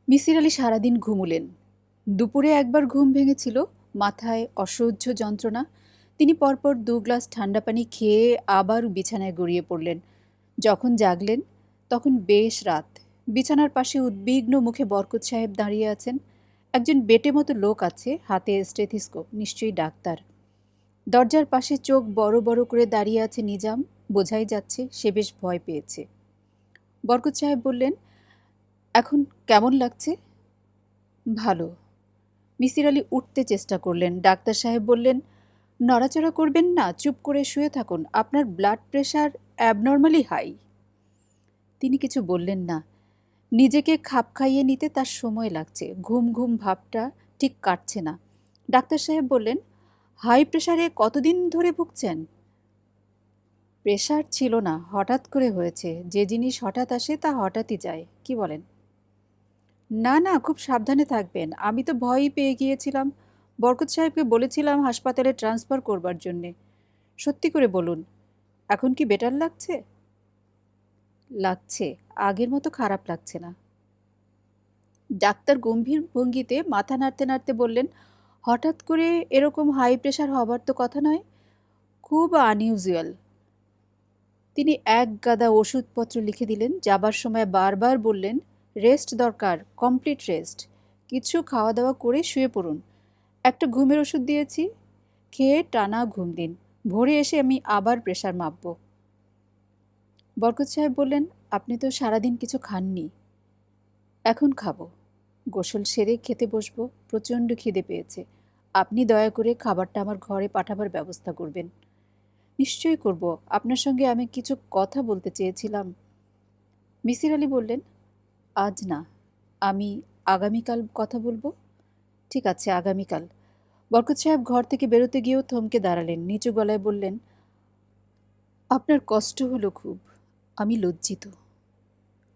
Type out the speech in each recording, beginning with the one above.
মিসির আলি সারাদিন ঘুমুলেন। দুপুরে একবার ঘুম ভেঙেছিল, মাথায় অসহ্য যন্ত্রণা। তিনি পরপর 2 গ্লাস ঠান্ডা পানি খেয়ে আবার বিছানায় গড়িয়ে পড়লেন। যখন জাগলেন তখন বেশ রাত। বিছানার পাশে উদ্বিগ্ন মুখে বরকত সাহেব দাঁড়িয়ে আছেন। একজন বেটে মতো লোক আছে, হাতে স্টেথিস্কোপ, নিশ্চয়ই ডাক্তার। দরজার পাশে চোখ বড় বড় করে দাঁড়িয়ে আছে নিজাম। বোঝাই যাচ্ছে সে বেশ ভয় পেয়েছে। বরকত সাহেব বললেন, এখন কেমন লাগছে? ভালো। মিসির আলি উঠতে চেষ্টা করলেন। ডাক্তার সাহেব বললেন, নড়াচড়া করবেন না, চুপ করে শুয়ে থাকুন, আপনার ব্লাড প্রেশার অ্যাবনর্মালি হাই। তিনি কিছু বললেন না। নিজেকে খাপ খাইয়ে নিতে তার সময় লাগছে। ঘুম ঘুম ভাবটা ঠিক কাটছে না। ডাক্তার সাহেব বললেন, হাই প্রেশারে কতদিন ধরে ভুগছেন? প্রেশার ছিল না, হঠাৎ করে হয়েছে। যে জিনিস হঠাৎ আসে তা হঠাৎই যায়, কি বলেন? না না, খুব সাবধানে থাকবেন। আমি তো ভয়ই পেয়ে গিয়েছিলাম। বরকত সাহেবকে বলেছিলাম হাসপাতালে ট্রান্সফার করবার জন্যে। সত্যি করে বলুন, এখন কি বেটার লাগছে? লাগছে, আগের মতো খারাপ লাগছে না। ডাক্তার গম্ভীর ভঙ্গিতে মাথা নাড়তে নাড়তে বললেন, হঠাৎ করে এরকম হাই প্রেশার হবার তো কথা নয়, খুব আনইউজুয়াল। তিনি এক গাদা ওষুধপত্র লিখে দিলেন। যাবার সময় বারবার বললেন, রেস্ট দরকার, কমপ্লিট রেস্ট। কিছু খাওয়া দাওয়া করে শুয়ে পড়ুন। একটা ঘুমের ওষুধ দিয়েছি, খেয়ে টানা ঘুম দিন। ভোরে এসে আমি আবার প্রেশার মাপব। বরকত সাহেব বললেন, আপনি তো সারাদিন কিছু খাননি। এখন খাবো। গোসল সেরে খেতে বসবো। প্রচণ্ড খিদে পেয়েছে। আপনি দয়া করে খাবারটা আমার ঘরে পাঠাবার ব্যবস্থা করবেন। নিশ্চয়ই করব। আপনার সঙ্গে আমি কিছু কথা বলতে চেয়েছিলাম। মিসির আলি বললেন, আজ না, আমি আগামীকাল কথা বলবো। ঠিক আছে, আগামীকাল। বরকত সাহেব ঘর থেকে বেরোতে গিয়েও থমকে দাঁড়ালেন। নিচু গলায় বললেন, আপনার কষ্ট হলো খুব। আমি লজ্জিত।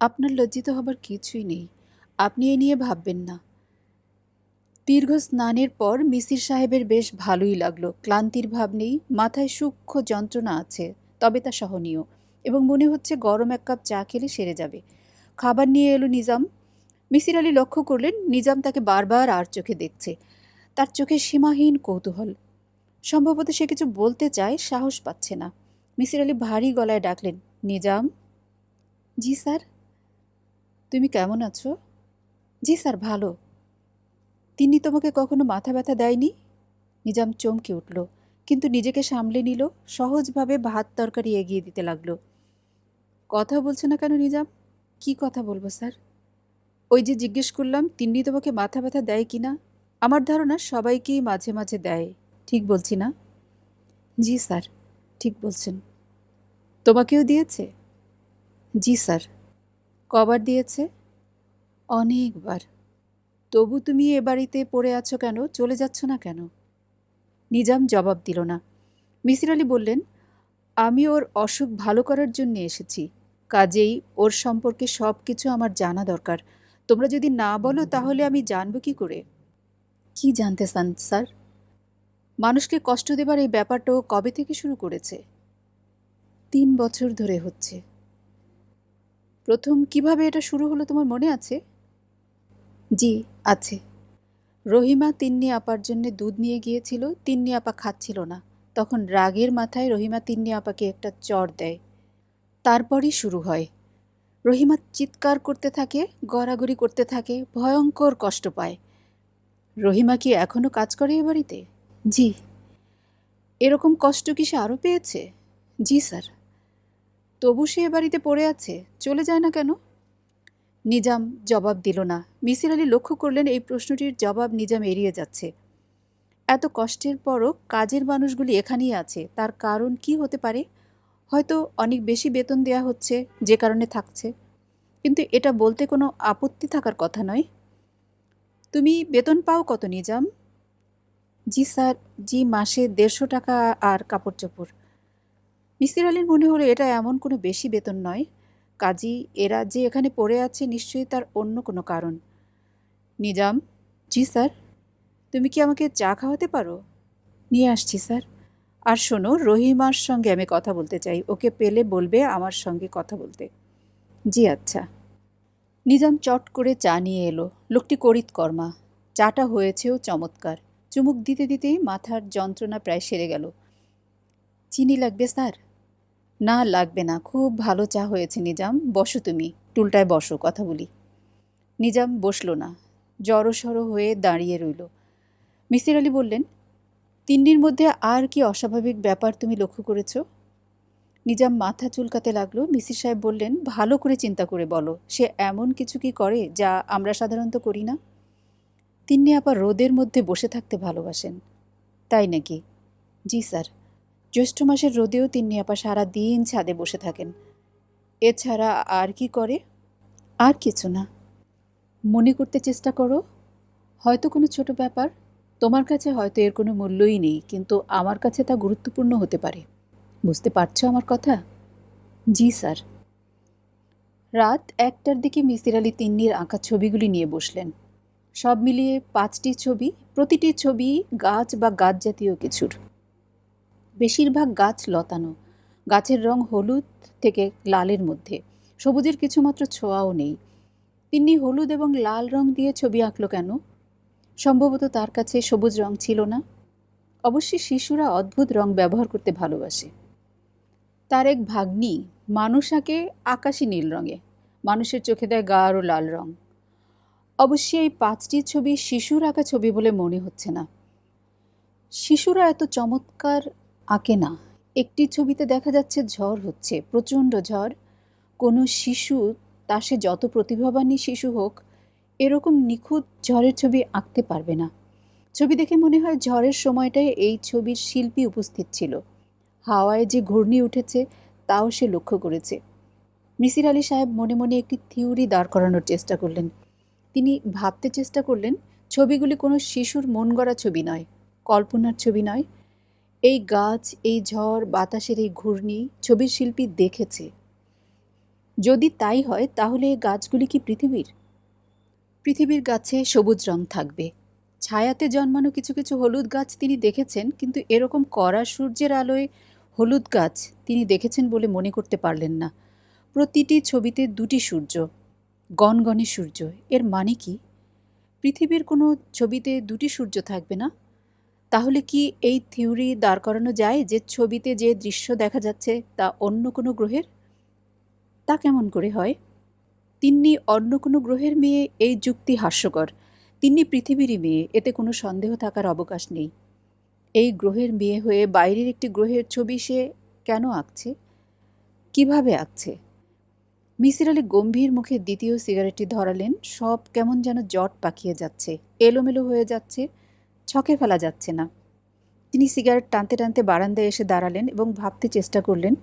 আপনার লজ্জিত হবার কিছুই নেই। আপনি এ নিয়ে ভাববেন না। দীর্ঘ স্নানের পর মিসির সাহেবের বেশ ভালোই লাগলো। ক্লান্তির ভাব নেই, মাথায় সূক্ষ্ম যন্ত্রণা আছে, তবে তা সহনীয়, এবং মনে হচ্ছে গরম এক কাপ চা খেলে সেরে যাবে। খাবার নিয়ে এলো নিজাম। মিসির আলি লক্ষ্য করলেন নিজাম তাকে বারবার আর চোখে দেখছে। তার চোখে সীমাহীন কৌতূহল। সম্ভবত সে কিছু বলতে চায়, সাহস পাচ্ছে না। মিসির আলি ভারী গলায় ডাকলেন, নিজাম। জি স্যার। তুমি কেমন আছো? জি স্যার, ভালো। তিনি তোমাকে কখনো মাথা ব্যথা দেয়নি? নিজাম চমকে উঠল, কিন্তু নিজেকে সামলে নিল। সহজভাবে ভাত তরকারি এগিয়ে দিতে লাগলো। কথা বলছে না কেন নিজাম? কি কথা বলবো স্যার? ওই যে জিজ্ঞেস করলাম তিন্নি তোমাকে মাথা ব্যথা দেয় কিনা। আমার ধারণা সবাইকেই মাঝে মাঝে দেয়। ঠিক বলছি না? জি স্যার, ঠিক বলছেন। তোমাকেও দিয়েছে? জি স্যার। কবার দিয়েছে? অনেকবার। তবু তুমি এ বাড়িতে পড়ে আছো কেন? চলে যাচ্ছ না কেন? নিজাম জবাব দিল না। মিসির আলি বললেন, আমি ওর অসুখ ভালো করার জন্য এসেছি। কাজেই ওর সম্পর্কে সব কিছু আমার জানা দরকার। তোমরা যদি না বলো তাহলে আমি জানবো কি করে? কি জানতে চান স্যার? মানুষকে কষ্ট দেবার এই ব্যাপারটা ও কবে থেকে শুরু করেছে? 3 বছর ধরে হচ্ছে। প্রথম কিভাবে এটা শুরু হলো তোমার মনে আছে? জি, আছে। রহিমা তিন্নি আপার জন্য দুধ নিয়ে গিয়েছিল। তিন্নি আপা খাচ্ছিল না। তখন রাগের মাথায় রহিমা তিন্নি আপাকে একটা চড় দেয়। তারপরই শুরু হয়। রহিমা চিৎকার করতে থাকে, গড়াগড়ি করতে থাকে, ভয়ঙ্কর কষ্ট পায়। রহিমা কি এখনো কাজ করে এ বাড়িতে? জি। এরকম কষ্ট কি সে আরও পেয়েছে? জি স্যার। তবু সে এ বাড়িতে পড়ে আছে, চলে যায় না কেন? নিজাম জবাব দিল না। মিসির আলি লক্ষ্য করলেন এই প্রশ্নটির জবাব নিজাম এড়িয়ে যাচ্ছে। এত কষ্টের পরও কাজের মানুষগুলি এখানেই আছে, তার কারণ কি হতে পারে? হয়তো অনেক বেশি বেতন দেয়া হচ্ছে, যে কারণে থাকছে। কিন্তু এটা বলতে কোনো আপত্তি থাকার কথা নয়। তুমি বেতন পাও কত নিজাম? জি স্যার। জি, মাসে 150 টাকা আর কাপড় চোপড়। মিসির আলির মনে হলো এটা এমন কোনো বেশি বেতন নয়। কাজী এরা যে এখানে পড়ে আছে নিশ্চয়ই তার অন্য কোনো কারণ। নিজাম। জি স্যার। তুমি কি আমাকে চা খাওয়াতে পারো? নিয়ে আসছি স্যার। আর শোনো, রহিমার সঙ্গে আমি কথা বলতে চাই। ওকে পেলে বলবে আমার সঙ্গে কথা বলতে। জি আচ্ছা। নিজাম চট করে চা নিয়ে এলো। লোকটি করিতকর্মা। চাটা হয়েছেও চমৎকার। চুমুক দিতে দিতেই মাথার যন্ত্রণা প্রায় সেরে গেল। চিনি লাগবে স্যার? না, লাগবে না, খুব ভালো চা হয়েছে নিজাম। বসো তুমি, টুলটায় বসো, কথা বলি। নিজাম বসল না, জড়সড় হয়ে দাঁড়িয়ে রইল। মিসির আলি বললেন, তিন্নির মধ্যে আর কি অস্বাভাবিক ব্যাপার তুমি লক্ষ্য করেছ? নিজাম মাথা চুলকাতে লাগলো। মিসির সাহেব বললেন, ভালো করে চিন্তা করে বলো, সে এমন কিছু কি করে যা আমরা সাধারণত করি না? তিন্নি আপা রোদের মধ্যে বসে থাকতে ভালোবাসেন। তাই নাকি? জি স্যার, জ্যৈষ্ঠ মাসের রোদেও তিন্নি আপা সারা দিন ছাদে বসে থাকেন। এছাড়া আর কি করে? আর কিছু না। মনে করতে চেষ্টা করো, হয়তো কোনো ছোট ব্যাপার। তোমার কাছে হয়তো এর কোনো মূল্যই নেই, কিন্তু আমার কাছে তা গুরুত্বপূর্ণ হতে পারে। বুঝতে পারছো আমার কথা? জি স্যার। রাত 1টার দিকে মিসির আলি তিন্নির আঁকা ছবিগুলি নিয়ে বসলেন। সব মিলিয়ে 5টি ছবি। প্রতিটি ছবি গাছ বা গাছ জাতীয় কিছুর। বেশিরভাগ গাছ লতানো। গাছের রং হলুদ থেকে লালের মধ্যে। সবুজের কিছুমাত্র ছোঁয়াও নেই। তিন্নি হলুদ এবং লাল রং দিয়ে ছবি আঁকলো কেন? সম্ভবত তার কাছে সবুজ রং ছিল না। অবশ্যই শিশুরা অদ্ভুত রং ব্যবহার করতে ভালোবাসে। তার এক ভাগ্নি মানুষ আঁকে আকাশি নীল রঙে। মানুষের চোখে দেয় গাঢ় লাল রং। অবশ্যই এই 5টি ছবি শিশুর আঁকা ছবি বলে মনে হচ্ছে না। শিশুরা এত চমৎকার আঁকে না। একটি ছবিতে দেখা যাচ্ছে ঝড় হচ্ছে, প্রচণ্ড ঝড়। কোনো শিশু, তা সে যত প্রতিভাবানই শিশু হোক, এরকম নিখুঁত ঝড়ের ছবি আঁকতে পারবে না। ছবি দেখে মনে হয় ঝড়ের সময়টায় এই ছবির শিল্পী উপস্থিত ছিল। হাওয়ায় যে ঘূর্ণি উঠেছে তাও সে লক্ষ্য করেছে। মিসির আলি সাহেব মনে মনে একটি থিওরি দাঁড় করানোর চেষ্টা করলেন। তিনি ভাবতে চেষ্টা করলেন, ছবিগুলি কোনো শিশুর মন গড়া ছবি নয়, কল্পনার ছবি নয়। এই গাছ, এই ঝড়, বাতাসের এই ঘূর্ণি ছবির শিল্পী দেখেছে। যদি তাই হয়, তাহলে এই গাছগুলি কি পৃথিবীর? পৃথিবীর গাছে সবুজ রং থাকবে। ছায়াতে জন্মানো কিছু কিছু হলুদ গাছ তিনি দেখেছেন, কিন্তু এরকম কড়া সূর্যের আলোয় হলুদ গাছ তিনি দেখেছেন বলে মনে করতে পারলেন না। প্রতিটি ছবিতে 2টি সূর্য, গনগনে সূর্য। এর মানে কি? পৃথিবীর কোনো ছবিতে 2টি সূর্য থাকবে না? তাহলে কি এই থিওরি দাঁড় করানো যায় যে ছবিতে যে দৃশ্য দেখা যাচ্ছে তা অন্য কোনো গ্রহের? তা কেমন করে হয়? তিন্নি অন্য কোনো গ্রহের মেয়ে, এই যুক্তি হাস্যকর। তিন্নি পৃথিবীরই মেয়ে, এতে কোনো সন্দেহ থাকার অবকাশ নেই। এই গ্রহের মেয়ে হয়ে বাইরের একটি গ্রহের ছবি সে কেন আঁকছে? কিভাবে আঁকছে? মিসির আলি গম্ভীর মুখে দ্বিতীয় সিগারেটটি ধরালেন। সব কেমন যেন জট পাকিয়ে যাচ্ছে, এলোমেলো হয়ে যাচ্ছে, ছকে ফেলা যাচ্ছে না। তিনি সিগারেট টানতে টানতে বারান্দায় এসে দাঁড়ালেন এবং ভাবতে চেষ্টা করলেন,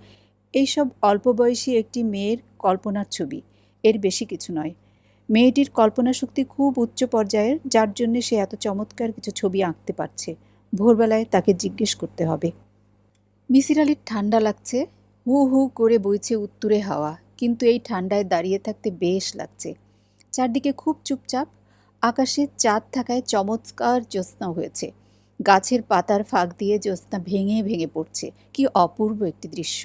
এইসব অল্প বয়সী একটি মেয়ের কল্পনার ছবি, এর বেশি কিছু নয়। মেয়েটির কল্পনা শক্তি খুব উচ্চ পর্যায়ের, যার জন্য সে এত চমৎকার কিছু ছবি আঁকতে পারছে। ভোরবেলায় তাকে জিজ্ঞেস করতে হবে। মিসির আলির ঠান্ডা লাগছে। হু হু করে বইছে উত্তুরে হাওয়া, কিন্তু এই ঠান্ডায় দাঁড়িয়ে থাকতে বেশ লাগছে। চারদিকে খুব চুপচাপ। আকাশে চাঁদ থাকায় চমৎকার জ্যোৎস্না হয়েছে। গাছের পাতার ফাঁক দিয়ে জ্যোৎস্না ভেঙে ভেঙে পড়ছে। কি অপূর্ব একটি দৃশ্য!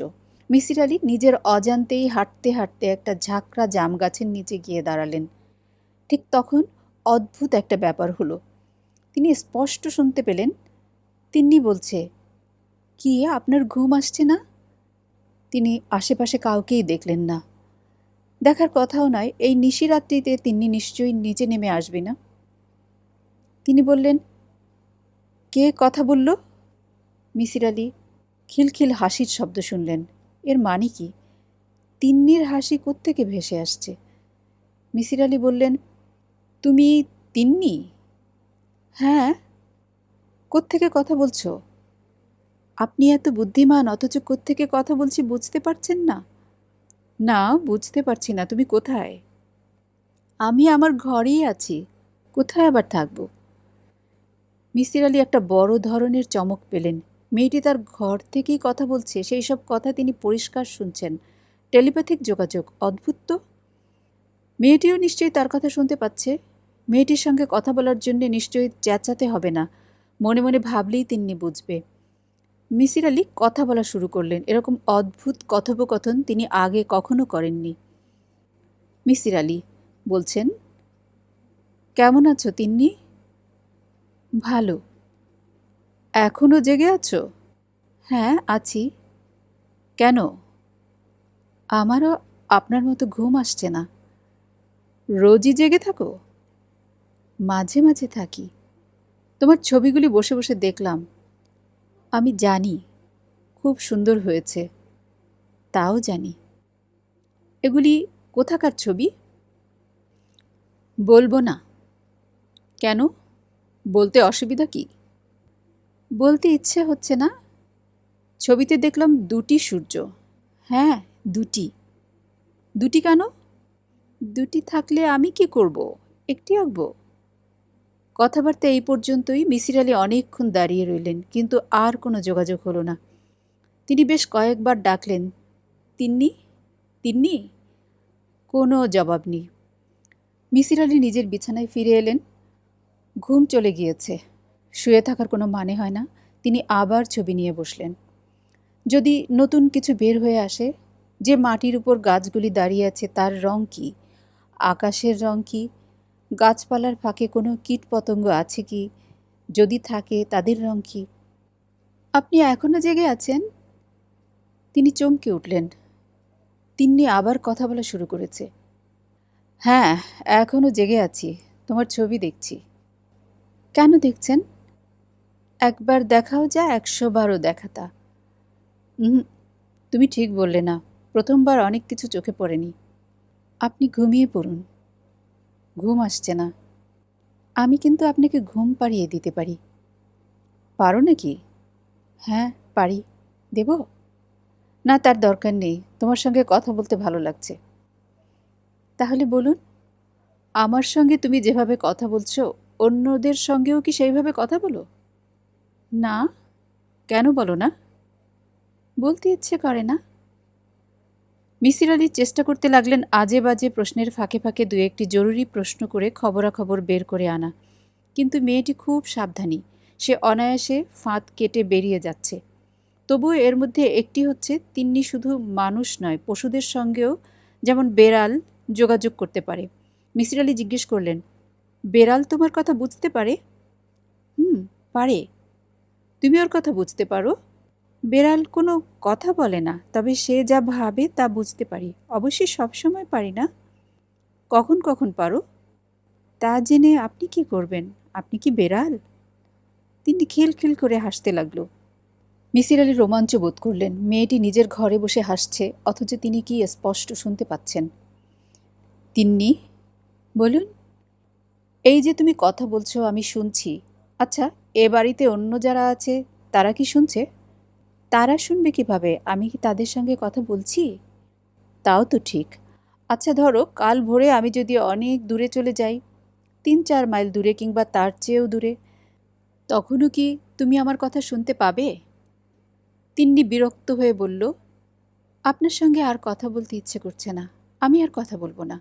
মিসির আলি নিজের অজান্তেই হাঁটতে হাঁটতে একটা ঝাঁকড়া জাম গাছের নিচে গিয়ে দাঁড়ালেন। ঠিক তখন অদ্ভুত একটা ব্যাপার হলো। তিনি স্পষ্ট শুনতে পেলেন, তিন্নি বলছে, কি আপনার ঘুম আসছে না? তিনি আশেপাশে কাউকেই দেখলেন না। দেখার কথাও নয়, এই নিশিরাত্রিতে তিন্নি নিশ্চয়ই নিচে নেমে আসবে না। তিনি বললেন, কে কথা বলল? মিসির আলি খিলখিল হাসির শব্দ শুনলেন। এর মানে কি? তিন্নির হাসি কোত্থেকে ভেসে আসছে? মিসির আলি বললেন, তুমি তিন্নি? হ্যাঁ। কোত্থেকে কথা বলছো? আপনি এত বুদ্ধিমান, অথচ কোত্থেকে কথা বলছি বুঝতে পারছেন না? না, বুঝতে পারছি না। তুমি কোথায়? আমি আমার ঘরেই আছি। কোথায় আবার থাকবো? মিসির আলি একটা বড় ধরনের চমক পেলেন। মেয়েটি তার ঘর থেকেই কথা বলছে, সেই সব কথা তিনি পরিষ্কার শুনছেন। টেলিপ্যাথিক যোগাযোগ, অদ্ভুত তো। মেয়েটিও নিশ্চয়ই তার কথা শুনতে পাচ্ছে। মেয়েটির সঙ্গে কথা বলার জন্য নিশ্চয়ই চেঁচাতে হবে না, মনে মনে ভাবলেই তিন্নি বুঝবে। মিসির আলি কথা বলা শুরু করলেন। এরকম অদ্ভুত কথোপকথন তিনি আগে কখনো করেননি। মিসির আলি, বলছেন, কেমন আছো তিন্নি? ভালো। এখনো জেগে আছো? হ্যাঁ, আছি। কেন? আমারও আপনার মতো ঘুম আসছে না। রোজই জেগে থাকো? মাঝে মাঝে থাকি। তোমার ছবিগুলি বসে বসে দেখলাম। আমি জানি খুব সুন্দর হয়েছে, তাও জানি। এগুলি কোথাকার ছবি? বলবো না। কেন? বলতে অসুবিধা কি? বলতে ইচ্ছে হচ্ছে না। ছবিতে দেখলাম দুটি সূর্য। হ্যাঁ, দুটি। দুটি কেন? দুটি থাকলে আমি কি করব? একটি আঁকবো। কথাবার্তা এই পর্যন্তই। মিসির আলি অনেকক্ষণ দাঁড়িয়ে রইলেন, কিন্তু আর কোনো যোগাযোগ হলো না। তিনি বেশ কয়েকবার ডাকলেন, তিন্নি, তিন্নি। কোনো জবাব নেই। মিসির আলি নিজের বিছানায় ফিরে এলেন। ঘুম চলে গিয়েছে, শুয়ে থাকার কোনো মানে হয় না। তিনি আবার ছবি নিয়ে বসলেন। যদি নতুন কিছু বের হয়ে আসে, যে মাটির উপর গাছগুলি দাঁড়িয়ে আছে তার রং কি, আকাশের রং কি, গাছপালার ফাঁকে কোনো কীটপতঙ্গ আছে কি, যদি থাকে তাদের রং কি। আপনি এখনো জেগে আছেন? তিনি চমকে উঠলেন। তিন্নি আবার কথা বলা শুরু করেছে। হ্যাঁ, এখনো জেগে আছি, তোমার ছবি দেখছি। কেন দেখছেন? একবার দেখাও যা 100বারও দেখাতা। হুম, তুমি ঠিক বললে না। প্রথমবার অনেক কিছু চোখে পড়েনি। আপনি ঘুমিয়ে পড়ুন। ঘুম আসছে না। আমি কিন্তু আপনাকে ঘুম পাড়িয়ে দিতে পারি। পারো নাকি? হ্যাঁ, পারি। দেব? না, তার দরকার নেই। তোমার সঙ্গে কথা বলতে ভালো লাগছে। তাহলে বলুন, আমার সঙ্গে তুমি যেভাবে কথা বলছো, অন্যদের সঙ্গেও কি সেইভাবে কথা বলো? না। কেন বলো না? বলতে ইচ্ছে করে না। মিসির আলি চেষ্টা করতে লাগলেন আজে বাজে প্রশ্নের ফাঁকে ফাঁকে দু একটি জরুরি প্রশ্ন করে খবরাখবর বের করে আনা। কিন্তু মেয়েটি খুব সাবধানী। সে অনায়াসে ফাঁদ কেটে বেরিয়ে যাচ্ছে। তবুও এর মধ্যে একটি হচ্ছে, তিন্নি শুধু মানুষ নয়, পশুদের সঙ্গেও, যেমন বেড়াল, যোগাযোগ করতে পারে। মিসির আলি জিজ্ঞেস করলেন, বেড়াল তোমার কথা বুঝতে পারে? হুম, পারে। তুমি ওর কথা বুঝতে পারো? বেড়াল কোনো কথা বলে না, তবে সে যা ভাবে তা বুঝতে পারি। অবশ্যই সবসময় পারি না। কখন কখন পারো? তা জেনে আপনি কি করবেন? আপনি কি বেড়াল? তিনি খিলখিল করে হাসতে লাগলো। মিসির আলি রোমাঞ্চ বোধ করলেন। মেয়েটি নিজের ঘরে বসে হাসছে, অথচ তিনি কি স্পষ্ট শুনতে পাচ্ছেন। তিন্নি, বলুন। এই যে তুমি কথা বলছো, আমি শুনছি। আচ্ছা, এ বাড়িতে অন্য যারা আছে তারা কি শুনছে? তারা শুনবে কিভাবে? আমি কি তাদের সঙ্গে কথা বলছি? তাও তো ঠিক। আচ্ছা, ধরো কাল ভোরে আমি যদি অনেক দূরে চলে যাই, 3-4 মাইল দূরে কিংবা তার চেয়েও দূরে, তখনও কি তুমি আমার কথা শুনতে পাবে? তিন্নি বিরক্ত হয়ে বলল, আপনার সঙ্গে আর কথা বলতে ইচ্ছে করছে না। আমি আর কথা বলবো না।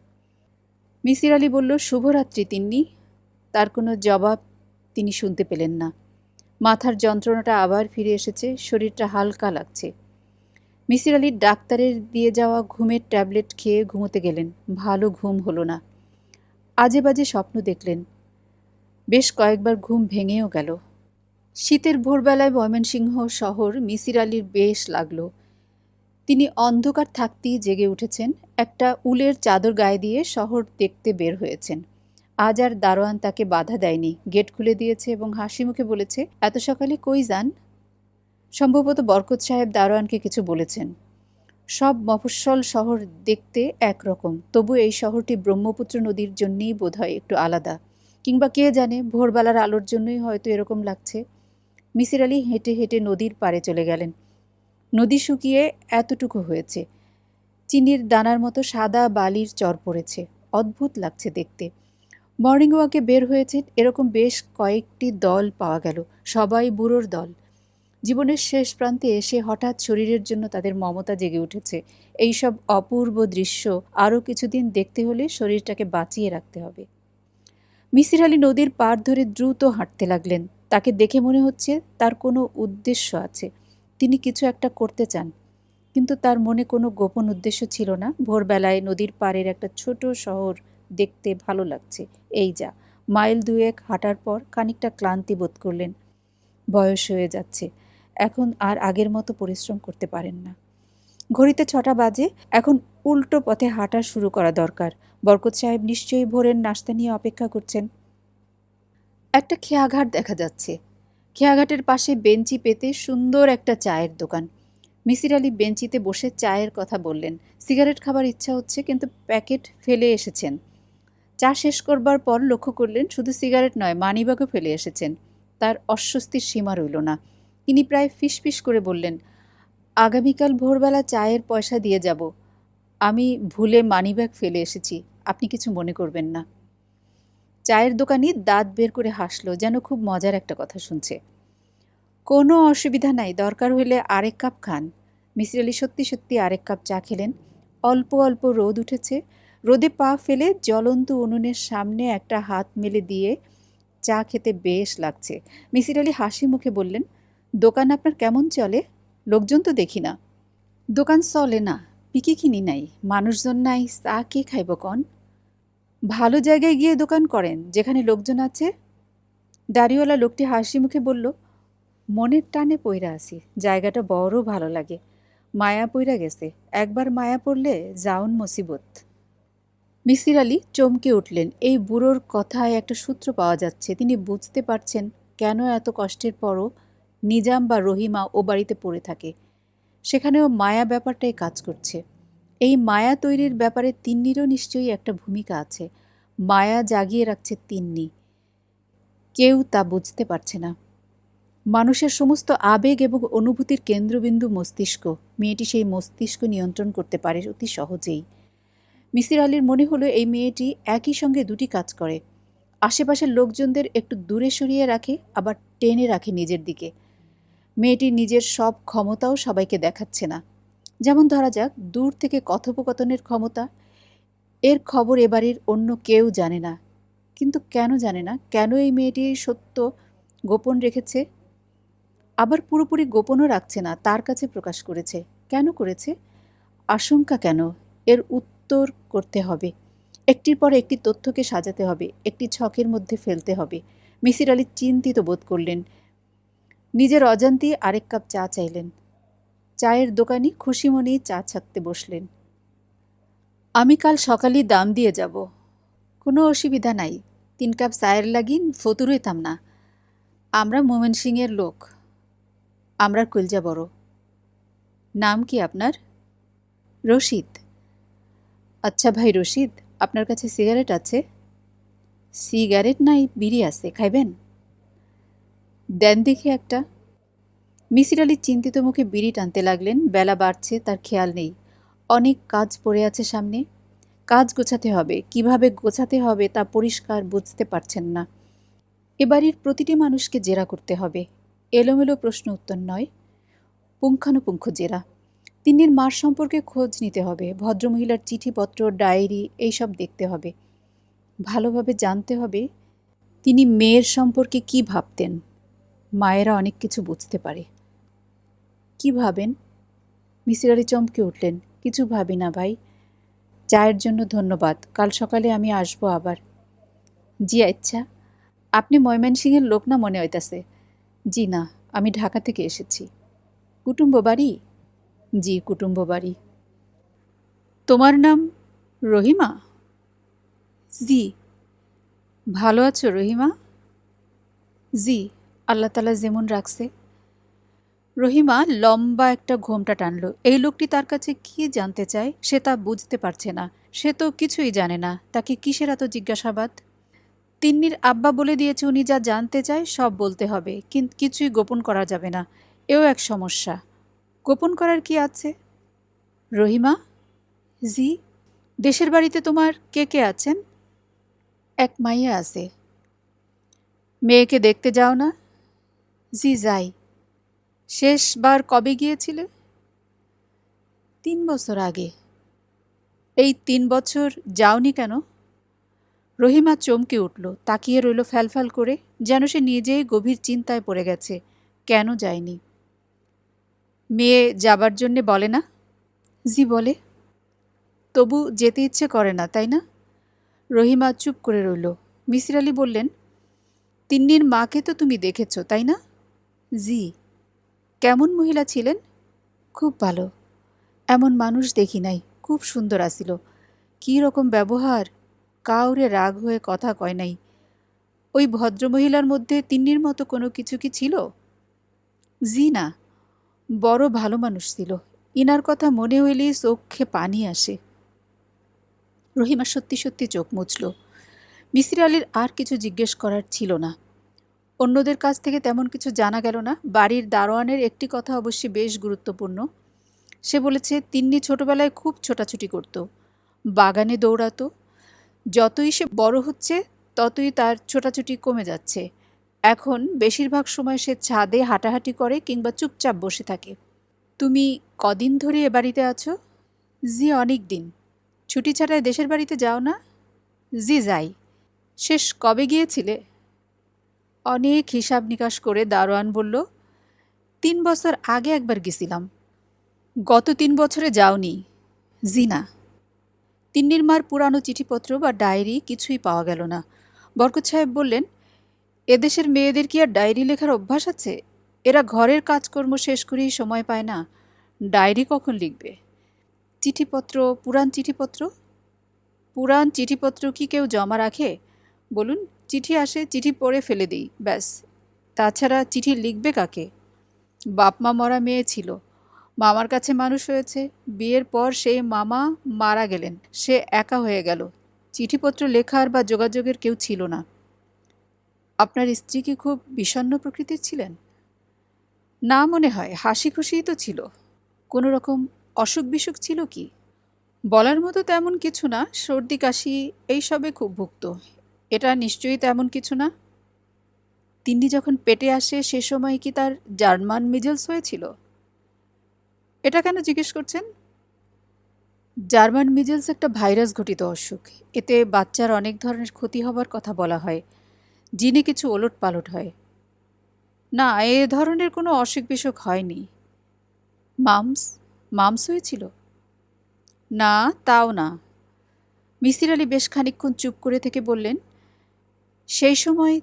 মিসির আলি বলল, শুভরাত্রি তিন্নি। তার কোনো জবাব তিনি শুনতে পেলেন না। মাথার যন্ত্রণাটা আবার ফিরে এসেছে, শরীরটা হালকা লাগছে। মিসির আলি ডাক্তারের দিয়ে যাওয়া ঘুমের ট্যাবলেট খেয়ে ঘুমোতে গেলেন। ভালো ঘুম হলো না। আজে বাজে স্বপ্ন দেখলেন। বেশ কয়েকবার ঘুম ভেঙেও গেল। শীতের ভোরবেলায় ময়মনসিংহ শহর মিসির আলির বেশ লাগলো। তিনি অন্ধকার থাকতেই জেগে উঠেছেন। একটা উলের চাদর গায়ে দিয়ে শহর দেখতে বের হয়েছেন। আজ আর দারোয়ান তাকে বাধা দেয়নি। গেট খুলে দিয়েছে এবং হাসি মুখে বলেছে, এত সকালে কই যান? সম্ভবত বরকত সাহেব দারোয়ানকে কিছু বলেছেন। সব মফস্বল শহর দেখতে একরকম, তবু এই শহরটি ব্রহ্মপুত্র নদীর জন্যেই বোধহয় একটু আলাদা। কিংবা কে জানে, ভোরবেলার আলোর জন্যই হয়তো এরকম লাগছে। মিসির আলি হেঁটে হেঁটে নদীর পাড়ে চলে গেলেন। নদী শুকিয়ে এতটুকু হয়েছে। চিনির দানার মতো সাদা বালির চর পড়েছে। অদ্ভুত লাগছে দেখতে। মর্নিং ওয়াকে বের হয়েছে এরকম বেশ কয়েকটি দল পাওয়া গেল। সবাই বুড়োর দল। জীবনের শেষ প্রান্তে এসে হঠাৎ শরীরের জন্য তাদের মমতা জেগে উঠেছে। এইসব অপূর্ব দৃশ্য আরও কিছুদিন দেখতে হলে শরীরটাকে বাঁচিয়ে রাখতে হবে। মিসির আলি নদীর পাড় ধরে দ্রুত হাঁটতে লাগলেন। তাকে দেখে মনে হচ্ছে তার কোনো উদ্দেশ্য আছে। তিনি কিছু একটা করতে চান, কিন্তু তার মনে কোনো গোপন উদ্দেশ্য ছিল না। ভোরবেলায় নদীর পাড়ের একটা ছোট শহর দেখতে ভালো লাগছে, এই যা। মাইল দুয়েক হাঁটার পর খানিকটা ক্লান্তি বোধ করলেন। বয়স হয়ে যাচ্ছে, এখন আর আগের মতো পরিশ্রম করতে পারেন না। ঘড়িতে 6টা বাজে, এখন উল্টো পথে হাঁটা শুরু করা দরকার। বরকত সাহেব নিশ্চয়ই ভোরের নাশতা নিয়ে অপেক্ষা করছেন। একটা খেয়াঘাট দেখা যাচ্ছে। খেয়াঘাটের পাশে বেঞ্চি পেতে সুন্দর একটা চায়ের দোকান। মিসির আলি বেঞ্চিতে বসে চায়ের কথা বললেন। সিগারেট খাবার ইচ্ছা হচ্ছে, কিন্তু প্যাকেট ফেলে এসেছেন। চা শেষ করবার পর লক্ষ্য করলেন শুধু সিগারেট নয়, মানিব্যাগও ফেলে এসেছেন। তার অস্বস্তির সীমা রইল না। তিনি প্রায় ফিসফিস করে বললেন, আগামীকাল ভোরবেলা চায়ের পয়সা দিয়ে যাব। আমি ভুলে মানিব্যাগ ফেলে এসেছি, আপনি কিছু মনে করবেন না। চায়ের দোকানি দাঁত বের করে হাসল, যেন খুব মজার একটা কথা শুনছে। কোনো অসুবিধা নাই, দরকার হইলে আরেক কাপ খান। মিসির আলি সত্যি সত্যি আরেক কাপ চা খেলেন। অল্প অল্প রোদ উঠেছে। রোদে পা ফেলে জ্বলন্ত উনুনের সামনে একটা হাত মেলে দিয়ে চা খেতে বেশ লাগছে। মিসির আলি হাসি মুখে বললেন, দোকান আপনার কেমন চলে? লোকজন তো দেখি না। দোকান চলে না, পিকি কিনি নাই, মানুষজন নাই, চা কে খাইব কন? ভালো জায়গায় গিয়ে দোকান করেন, যেখানে লোকজন আছে। দাড়িওয়ালা লোকটি হাসি মুখে বলল, মনের টানে পইরা আছি, জায়গাটা বড় ভালো লাগে। মায়া পইরা গেছে, একবার মায়া পড়লে যাউন মুসিবত। মিসির আলি চমকে উঠলেন। এই বুড়োর কথায় একটা সূত্র পাওয়া যাচ্ছে। তিনি বুঝতে পারছেন কেন এত কষ্টের পরও নিজাম বা রহিমা ও বাড়িতে পড়ে থাকে। সেখানেও মায়া ব্যাপারটাই কাজ করছে। এই মায়া তৈরির ব্যাপারে তিন্নিরও নিশ্চয়ই একটা ভূমিকা আছে। মায়া জাগিয়ে রাখছে তিন্নি, কেউ তা বুঝতে পারছে না। মানুষের সমস্ত আবেগ এবং অনুভূতির কেন্দ্রবিন্দু মস্তিষ্ক। মেয়েটি সেই মস্তিষ্ক নিয়ন্ত্রণ করতে পারে অতি সহজেই। মিসির আলির মনে হলো এই মেয়েটি একই সঙ্গে দুটি কাজ করে। আশেপাশের লোকজনদের একটু দূরে সরিয়ে রাখে, আবার টেনে রাখে নিজের দিকে। মেয়েটি নিজের সব ক্ষমতাও সবাইকে দেখাচ্ছে না। যেমন ধরা যাক, দূর থেকে কথোপকথনের ক্ষমতা। এর খবর এবাড়ির অন্য কেউ জানে না। কিন্তু কেন জানে না? কেন এই মেয়েটি সত্য গোপন রেখেছে? আবার পুরোপুরি গোপনও রাখছে না, তার কাছে প্রকাশ করেছে। কেন করেছে? আশঙ্কা কেন? এর উত্তর করতে হবে। একটির পর একটি তথ্যকে সাজাতে হবে, একটি ছকের মধ্যে ফেলতে হবে। মিসির আলি চিন্তিত বোধ করলেন। নিজের অজান্তেই আরেক কাপ চা চাইলেন। চায়ের দোকানি খুশি মনেই চা ছাকতে বসলেন। আমি কাল সকালেই দাম দিয়ে যাব। কোনো অসুবিধা নাই, 3 কাপ চায়ের লাগিন ফতুর হইতাম না। আমরা ময়মনসিংহের লোক, আমরা কলজা বড়। নাম কি আপনার? রশিদ। আচ্ছা ভাই রশিদ, আপনার কাছে সিগারেট আছে? সিগারেট নাই, বিড়ি আছে, খাইবেন? দেন দেখি একটা। মিসির আলি চিন্তিত মুখে বিড়ি টানতে লাগলেন। বেলা বাড়ছে, তার খেয়াল নেই। অনেক কাজ পড়ে আছে সামনে। কাজ গোছাতে হবে, কিভাবে গোছাতে হবে তা পরিষ্কার বুঝতে পারছেন না। এবাড়ির প্রতিটি মানুষকে জেরা করতে হবে। এলোমেলো প্রশ্ন উত্তর নয়, পুঙ্খানুপুঙ্খ জেরা। তিন্নির মার সম্পর্কে খোঁজ নিতে হবে, ভদ্রমহিলার চিঠিপত্র, ডায়েরি এইসব দেখতে হবে। ভালোভাবে জানতে হবে তিনি মেয়ের সম্পর্কে কি ভাবতেন। মায়েরা অনেক কিছু বুঝতে পারে। কি ভাবেন? মিসির আলি চমকে উঠলেন। কিছু ভাবি না ভাই। চায়ের জন্য ধন্যবাদ, কাল সকালে আমি আসবো আবার। জি আচ্ছা। আপনি ময়মনসিংহের লোক না মনে হইতাছে। জি না, আমি ঢাকা থেকে এসেছি। কুটুম্ব বাড়ি? জি, কুটুম্ব বাড়ি। তোমার নাম রহিমা? জি। ভালো আছো রহিমা? জি, আল্লাহ তালা যেমন রাখছে। রহিমা লম্বা একটা ঘোমটা টানল। এই লোকটি তার কাছে কি জানতে চায় সে তা বুঝতে পারছে না। সে তো কিছুই জানে না, তাকে কিসের এত জিজ্ঞাসাবাদ? তিন্নির আব্বা বলে দিয়েছে উনি যা জানতে চায় সব বলতে হবে, কিন্তু কিছুই গোপন করা যাবে না। এও এক সমস্যা। গোপন করার কি আছে? রহিমা? জি। দেশের বাড়িতে তোমার কে কে আছেন? এক মাইয়া আছে। মেয়েকে দেখতে যাও না? জি যাই। শেষবার কবে গিয়েছিলে? 3 বছর আগে। এই 3 বছর যাওনি কেন? রহিমা চমকে উঠল, তাকিয়ে রইল ফ্যালফ্যাল করে, যেন সে নিজেই গভীর চিন্তায় পড়ে গেছে। কেন যায়নি? মেয়ে যাবার জন্যে বলে না? জি বলে। তবু যেতে ইচ্ছে করে না, তাই না? রহিমা চুপ করে রইল। মিসির আলি বললেন, তিন্নির মাকে তো তুমি দেখেছ, তাই না? জি। কেমন মহিলা ছিলেন? খুব ভালো। এমন মানুষ দেখি নাই। খুব সুন্দর আসিল। কী রকম ব্যবহার! কাউরে রাগ হয়ে কথা কয় নাই। ওই ভদ্রমহিলার মধ্যে তিন্নির মতো কোনো কিছু কি ছিল? জি না, বড় ভালো মানুষ ছিল। ইনার কথা মনে হইলেই চোখে পানি আসে। রহিমা সত্যি সত্যি চোখ মুছল। মিসির আলির আর কিছু জিজ্ঞেস করার ছিল না। অন্যদের কাছ থেকে তেমন কিছু জানা গেল না। বাড়ির দারোয়ানের একটি কথা অবশ্যই বেশ গুরুত্বপূর্ণ। সে বলেছে, তিন্নি ছোটবেলায় খুব ছোটাছুটি করত, বাগানে দৌড়াতো। যতই সে বড় হচ্ছে ততই তার ছোটাছুটি কমে যাচ্ছে। এখন বেশিরভাগ সময় সে ছাদে হাঁটাহাঁটি করে কিংবা চুপচাপ বসে থাকে। তুমি কদিন ধরে এ বাড়িতে আছো? জি, অনেক দিন। ছুটি ছাড়াই দেশের বাড়িতে যাও না? জি, যাই। শেষ কবে গিয়েছিলে? অনেক হিসাব নিকাশ করে দারোয়ান বলল, 3 বছর আগে একবার গেছিলাম। গত 3 বছরে যাওনি? জি না। তিন্নির মার পুরানো চিঠিপত্র বা ডায়েরি কিছুই পাওয়া গেল না। বরকত সাহেব বললেন, এদেশের মেয়েদের কি আর ডায়েরি লেখার অভ্যাস আছে? এরা ঘরের কাজকর্ম শেষ করেই সময় পায় না, ডায়েরি কখন লিখবে? চিঠিপত্র, পুরান চিঠিপত্র? পুরান চিঠিপত্র কি কেউ জমা রাখে? বলুন, চিঠি আসে, চিঠি পড়ে ফেলে দিই, ব্যাস। তাছাড়া চিঠি লিখবে কাকে? বাপ মা মরা মেয়ে ছিল, মামার কাছে মানুষ হয়েছে। বিয়ের পর সেই মামা মারা গেলেন, সে একা হয়ে গেল। চিঠিপত্র লেখার বা যোগাযোগের কেউ ছিল না। আপনার স্ত্রী কি খুব বিষণ্ণ প্রকৃতির ছিলেন? না, মনে হয় হাসি খুশিই তো ছিল। কোনো রকম অসুখ বিসুখ ছিল কি? বলার মতো তেমন কিছু না, সর্দি কাশি এইসবে খুব ভুগত। এটা নিশ্চয়ই তেমন কিছু না। তিন্নি যখন পেটে আসে সে সময় কি তার জার্মান মিজলস হয়েছিল? এটা কেন জিজ্ঞেস করছেন? জার্মান মিজলস একটা ভাইরাস ঘটিত অসুখ। এতে বাচ্চার অনেক ধরনের ক্ষতি হবার কথা বলা হয়। জিনে কিছু ওলটপালট হয়। না, এ ধরনের কোনো অসুখ বিসুখ হয়নি। মামস? মামস হয়েছিল? না, তাও না। মিসির আলি বেশ খানিকক্ষণ চুপ করে থেকে বললেন, সেই সময়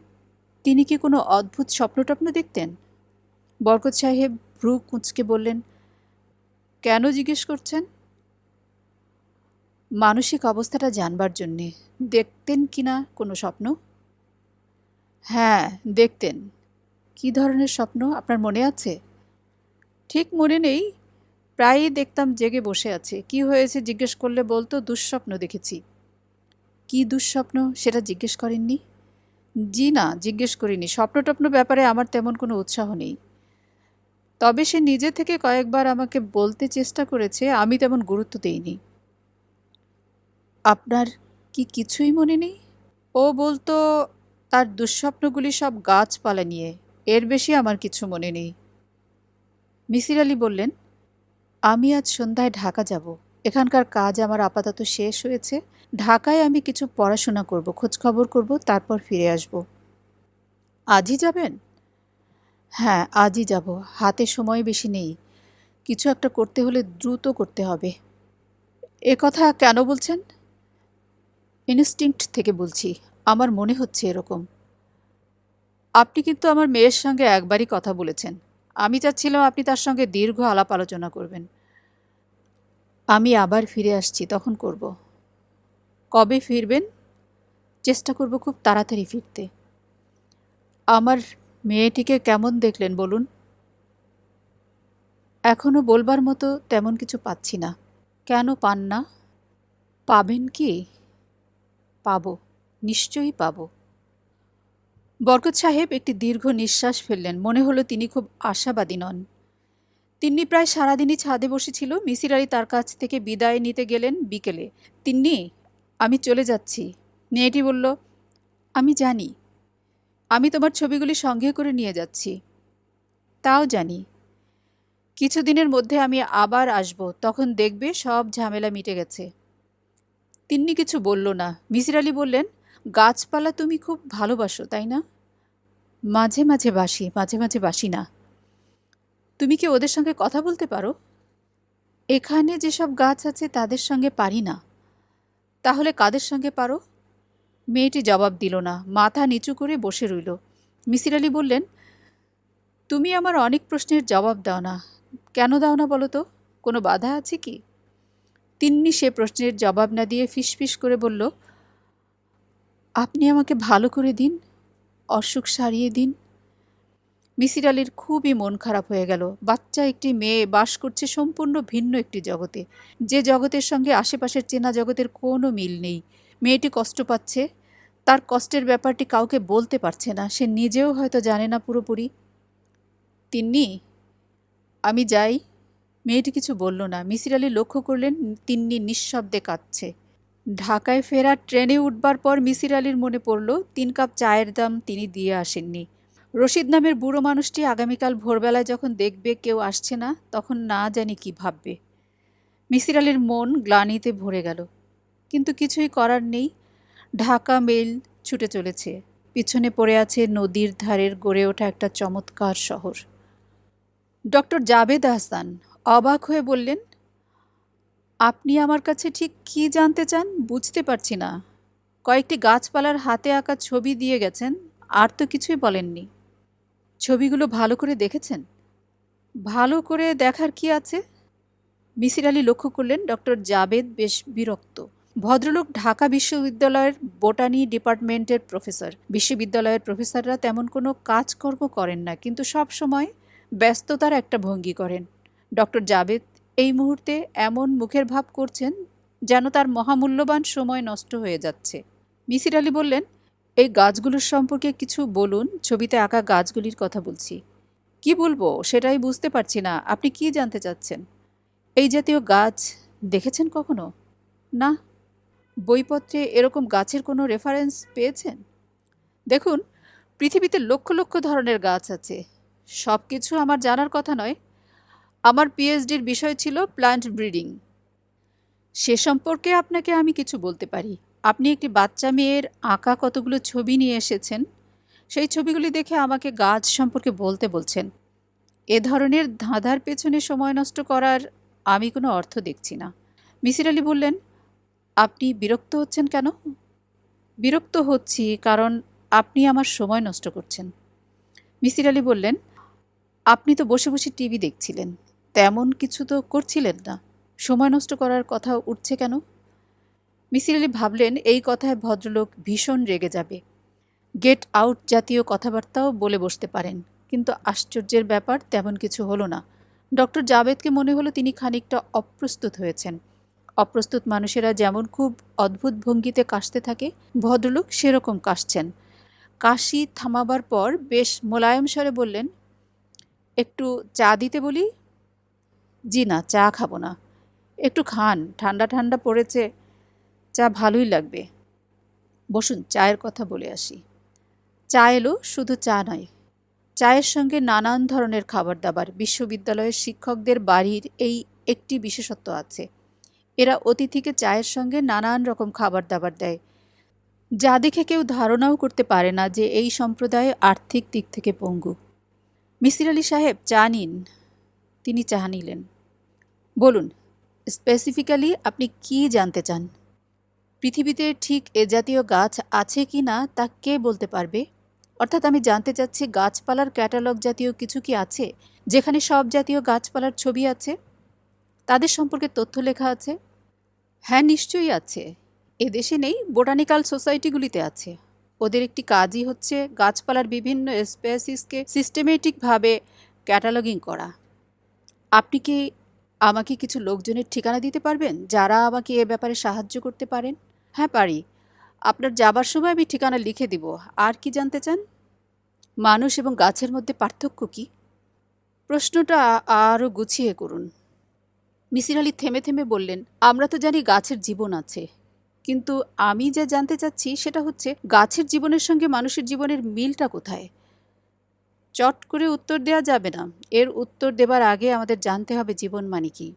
তিনি কি কোনো অদ্ভুত স্বপ্ন টপ্ন দেখতেন? বরকত সাহেব ভ্রু কুঁচকে বললেন, কেন জিজ্ঞেস করছেন? মানসিক অবস্থাটা জানবার জন্যে। দেখতেন কি না কোনো স্বপ্ন? হ্যাঁ, দেখতেন। কি ধরনের স্বপ্ন আপনার মনে আছে? ঠিক মনে নেই। প্রায়ই দেখতাম জেগে বসে আছে, কি হয়েছে জিজ্ঞেস করলে বলতো দুঃস্বপ্ন দেখেছি। কি দুঃস্বপ্ন সেটা জিজ্ঞেস করেননি? জি না, জিজ্ঞেস করিনি। স্বপ্ন টপ্ন ব্যাপারে আমার তেমন কোনো উৎসাহ নেই। তবে সে নিজে থেকে কয়েকবার আমাকে বলতে চেষ্টা করেছে, আমি তেমন গুরুত্ব দেইনি। আপনার কি কিছুই মনে নেই? ও বলতো তার দুঃস্বপ্নগুলি সব গাছপালা নিয়ে, এর বেশি আমার কিছু মনে নেই। মিসির আলি বললেন, আমি আজ সন্ধ্যায় ঢাকা যাব। এখানকার কাজ আমার আপাতত শেষ হয়েছে। ঢাকায় আমি কিছু পড়াশোনা করব, খোঁজখবর করব, তারপর ফিরে আসব। আজই যাবেন? হ্যাঁ, আজই যাব। হাতে সময় বেশি নেই। কিছু একটা করতে হলে দ্রুত করতে হবে। এ কথা কেন বলছেন? ইনস্টিংক্ট থেকে বলছি। আমার মনে হচ্ছে এরকম। আপনি কিন্তু আমার মেয়ের সঙ্গে একবারই কথা বলেছেন। আমি চাচ্ছিলাম আপনি তার সঙ্গে দীর্ঘ আলাপ আলোচনা করবেন। আমি আবার ফিরে আসছি, তখন করব। কবে ফিরবেন? চেষ্টা করব খুব তাড়াতাড়ি ফিরতে। আমার মেয়েটিকে কেমন দেখলেন বলুন? এখনো বলবার মতো তেমন কিছু পাচ্ছি না। কেন পান না? পাবেন কি? পাবো, নিশ্চয়ই পাবো। বরকত সাহেব একটি দীর্ঘ নিঃশ্বাস ফেললেন। মনে হলো তিনি খুব আশাবাদী নন। তিন্নি প্রায় সারাদিনই ছাদে বসেছিল। মিসির আলি তার কাছ থেকে বিদায় নিতে গেলেন বিকেলে। তিন্নি, আমি চলে যাচ্ছি। মেয়েটি বলল, আমি জানি। আমি তোমার ছবিগুলি সঙ্গে করে নিয়ে যাচ্ছি। তাও জানি। কিছুদিনের মধ্যে আমি আবার আসব, তখন দেখবে সব ঝামেলা মিটে গেছে। তিন্নি কিছু বলল না। মিসির আলি বললেন, গাছপালা তুমি খুব ভালোবাসো, তাই না? মাঝে মাঝে বাসি, মাঝে মাঝে বাসি না। তুমি কি ওদের সঙ্গে কথা বলতে পারো? এখানে যেসব গাছ আছে তাদের সঙ্গে পারি না। তাহলে কাদের সঙ্গে পারো? মেয়েটি জবাব দিল না, মাথা নিচু করে বসে রইল। মিসির আলি বললেন, তুমি আমার অনেক প্রশ্নের জবাব দাও না। কেন দাও না বলো তো? কোনো বাধা আছে কি? তিন্নি সে প্রশ্নের জবাব না দিয়ে ফিসফিস করে বলল, আপনি আমাকে ভালো করে দিন, অসুখ সারিয়ে দিন। মিসির আলির খুবই মন খারাপ হয়ে গেল। বাচ্চা একটি মেয়ে বাস করছে সম্পূর্ণ ভিন্ন একটি জগতে, যে জগতের সঙ্গে আশেপাশের চেনা জগতের কোনো মিল নেই। মেয়েটি কষ্ট পাচ্ছে, তার কষ্টের ব্যাপারটি কাউকে বলতে পারছে না, সে নিজেও হয়তো জানে না পুরোপুরি। তিন্নি, আমি যাই। মেয়েটি কিছু বলল না। মিসির আলি লক্ষ্য করলেন তিন্নি নিঃশব্দে কাঁদছে। ঢাকায় ফেরার ট্রেনে উঠবার পর মিসির আলির মনে পড়ল 3 কাপ চায়ের দাম তিনি দিয়ে আসেননি। রশিদ নামের বুড়ো মানুষটি আগামীকাল ভোরবেলায় যখন দেখবে কেউ আসছে না, তখন না জানি কি ভাববে। মিসির আলির মন গ্লানিতে ভরে গেল, কিন্তু কিছুই করার নেই। ঢাকা মেল ছুটে চলেছে, পিছনে পড়ে আছে নদীর ধারের গড়ে ওঠা একটা চমৎকার শহর। ডক্টর জাবেদ আহসান অবাক হয়ে বললেন, আপনি আমার কাছে ঠিক কী জানতে চান বুঝতে পারছি না। কয়েকটি গাছপালার হাতে আঁকা ছবি দিয়ে গেছেন, আর তো কিছুই বলেননি। ছবিগুলো ভালো করে দেখেছেন? ভালো করে দেখার কি আছে? মিসির আলি লক্ষ্য করলেন ডক্টর জাবেদ বেশ বিরক্ত। ভদ্রলোক ঢাকা বিশ্ববিদ্যালয়ের বোটানি ডিপার্টমেন্টের প্রফেসর। বিশ্ববিদ্যালয়ের প্রফেসররা তেমন কোনো কাজকর্ম করেন না, কিন্তু সব সময় ব্যস্ততার একটা ভঙ্গি করেন। ডক্টর জাবেদ এই মুহূর্তে এমন মুখের ভাব করছেন যেন তার মহামূল্যবান সময় নষ্ট হয়ে যাচ্ছে। মিসির আলি বললেন, এই গাছগুলোর সম্পর্কে কিছু বলুন। ছবিতে আঁকা গাছগুলির কথা বলছি। কি বলবো সেটাই বুঝতে পারছি না। আপনি কি জানতে চাচ্ছেন? এই জাতীয় গাছ দেখেছেন কখনো? না। বইপত্রে এরকম গাছের কোনো রেফারেন্স পেয়েছেন? দেখুন, পৃথিবীতে লক্ষ লক্ষ ধরনের গাছ আছে। সব কিছু আমার জানার কথা নয়। আমার পিএইচডির বিষয় ছিল প্ল্যান্ট ব্রিডিং। সে সম্পর্কে আপনাকে আমি কিছু বলতে পারি। আপনি একটি বাচ্চা মেয়ের আঁকা কতগুলো ছবি নিয়ে এসেছেন, সেই ছবিগুলি দেখে আমাকে গাছ সম্পর্কে বলতে বলছেন। এ ধরনের ধাঁধার পেছনে সময় নষ্ট করার আমি কোনো অর্থ দেখছি না। মিসির আলি বললেন, আপনি বিরক্ত হচ্ছেন কেন? বিরক্ত হচ্ছি কারণ আপনি আমার সময় নষ্ট করছেন। মিসির আলি বললেন, আপনি তো বসে বসে টিভি দেখছিলেন, তেমন কিছু তো করছিলেন না। সময় নষ্ট করার কথা উঠছে কেন? মিসির আলি ভাবলেন এই কথায় ভদ্রলোক ভীষণ রেগে যাবে, গেট আউট জাতীয় কথাবার্তাও বলে বসতে পারেন। কিন্তু আশ্চর্যের ব্যাপার, তেমন কিছু হলো না। ডক্টর জাবেদকে মনে হলো তিনি খানিকটা অপ্রস্তুত হয়েছেন। অপ্রস্তুত মানুষেরা যেমন খুব অদ্ভুত ভঙ্গিতে কাশতে থাকে, ভদ্রলোক সেরকম কাশছেন। কাশি থামাবার পর বেশ মোলায়েম স্বরে বললেন, একটু চা দিতে বলি? জি না, চা খাবো না। একটু খান, ঠান্ডা ঠান্ডা পড়েছে, চা ভালোই লাগবে। বসুন, চায়ের কথা বলে আসি। চা এলো, শুধু চা নয়, চায়ের সঙ্গে নানান ধরনের খাবার দাবার। বিশ্ববিদ্যালয়ের শিক্ষকদের বাড়ির এই একটি বিশেষত্ব আছে, এরা অতিথিকে চায়ের সঙ্গে নানান রকম খাবার দাবার দেয়, যা দেখে কেউ ধারণাও করতে পারে না যে এই সম্প্রদায় আর্থিক দিক থেকে পঙ্গু। মিসির আলি সাহেব, চা নিন। তিনি চা নিলেন। বলুন, স্পেসিফিক্যালি আপনি কি জানতে চান? পৃথিবীতে ঠিক এ জাতীয় গাছ আছে কি না তা কে বলতে পারবে? অর্থাৎ আমি জানতে চাচ্ছি, গাছপালার ক্যাটালগ জাতীয় কিছু কি আছে, যেখানে সব জাতীয় গাছপালার ছবি আছে, তাদের সম্পর্কে তথ্য লেখা আছে? হ্যাঁ, নিশ্চয়ই আছে। এদেশে নেই, বোটানিক্যাল সোসাইটিগুলিতে আছে। ওদের একটি কাজই হচ্ছে গাছপালার বিভিন্ন স্পেসিসকে সিস্টেমেটিকভাবে ক্যাটালগিং করা। আপনি কি আমাকে কিছু লোকজনের ঠিকানা দিতে পারবেন যারা আমাকে এ ব্যাপারে সাহায্য করতে পারেন? হ্যাঁ, পারি। আপনার যাবার সময় আমি ঠিকানা লিখে দিব। আর কি জানতে চান? মানুষ এবং গাছের মধ্যে পার্থক্য কি? প্রশ্নটা আরও গুছিয়ে করুন। মিসির আলি থেমে থেমে বললেন, আমরা তো জানি গাছের জীবন আছে, কিন্তু আমি যা জানতে চাচ্ছি সেটা হচ্ছে গাছের জীবনের সঙ্গে মানুষের জীবনের মিলটা কোথায়? চট করে উত্তর দেওয়া যাবে না। এর উত্তর দেবার আগে আমাদের জানতে হবে জীবন মানে কি।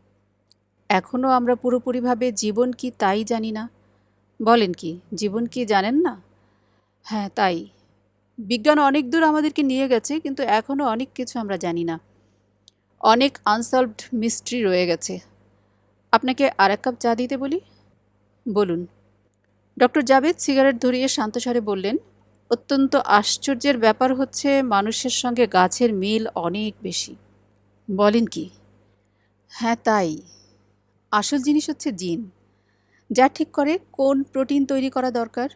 এখনও আমরা পুরোপুরিভাবে জীবন কি তাই জানি না। বলেন কি, জীবন কি জানেন না? হ্যাঁ, তাই। বিজ্ঞান অনেক দূর আমাদেরকে নিয়ে গেছে, কিন্তু এখনও অনেক কিছু আমরা জানি না। অনেক আনসলভড মিস্ট্রি রয়ে গেছে। আপনাকে আর এক কাপ চা দিতে বলি? বলুন। ডক্টর জাবেদ সিগারেট ধরিয়ে শান্ত স্বরে বললেন, অত্যন্ত আশ্চর্যের ব্যাপার হচ্ছে মানুষের সঙ্গে গাছের মিল অনেক বেশি। বলেন কি? হ্যাঁ, তাই। আসল জিনিস হচ্ছে জিন, যা ঠিক করে কোন প্রোটিন তৈরি করা দরকার।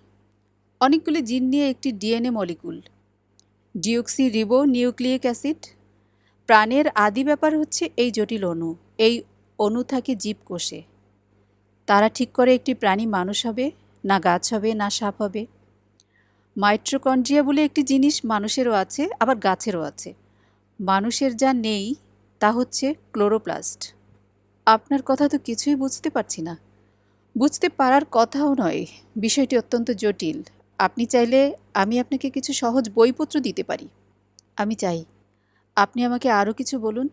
অনেকগুলি জিন নিয়ে একটি DNA molecule, deoxy Ribo nucleic acid. প্রাণের আদি ব্যাপার হচ্ছে এই জটিল অণু। এই অণু থাকে জীবকোষে। তারা ঠিক করে একটি প্রাণী মানুষ হবে, না গাছ হবে, না সাপ হবে। মাইটোকন্ড্রিয়া বলে একটি জিনিস মানুষেরও আছে, আবার গাছেরও আছে। মানুষের যা নেই তা হচ্ছে ক্লোরোপ্লাস্ট। আপনার কথা তো কিছুই বুঝতে পারছি না। বুঝতে পারার কথাও নয়, বিষয়টি অত্যন্ত জটিল। আপনি চাইলে আমি আপনাকে কিছু সহজ বইপত্র দিতে পারি। আমি চাই আপনি আমাকে আরও কিছু বলুন।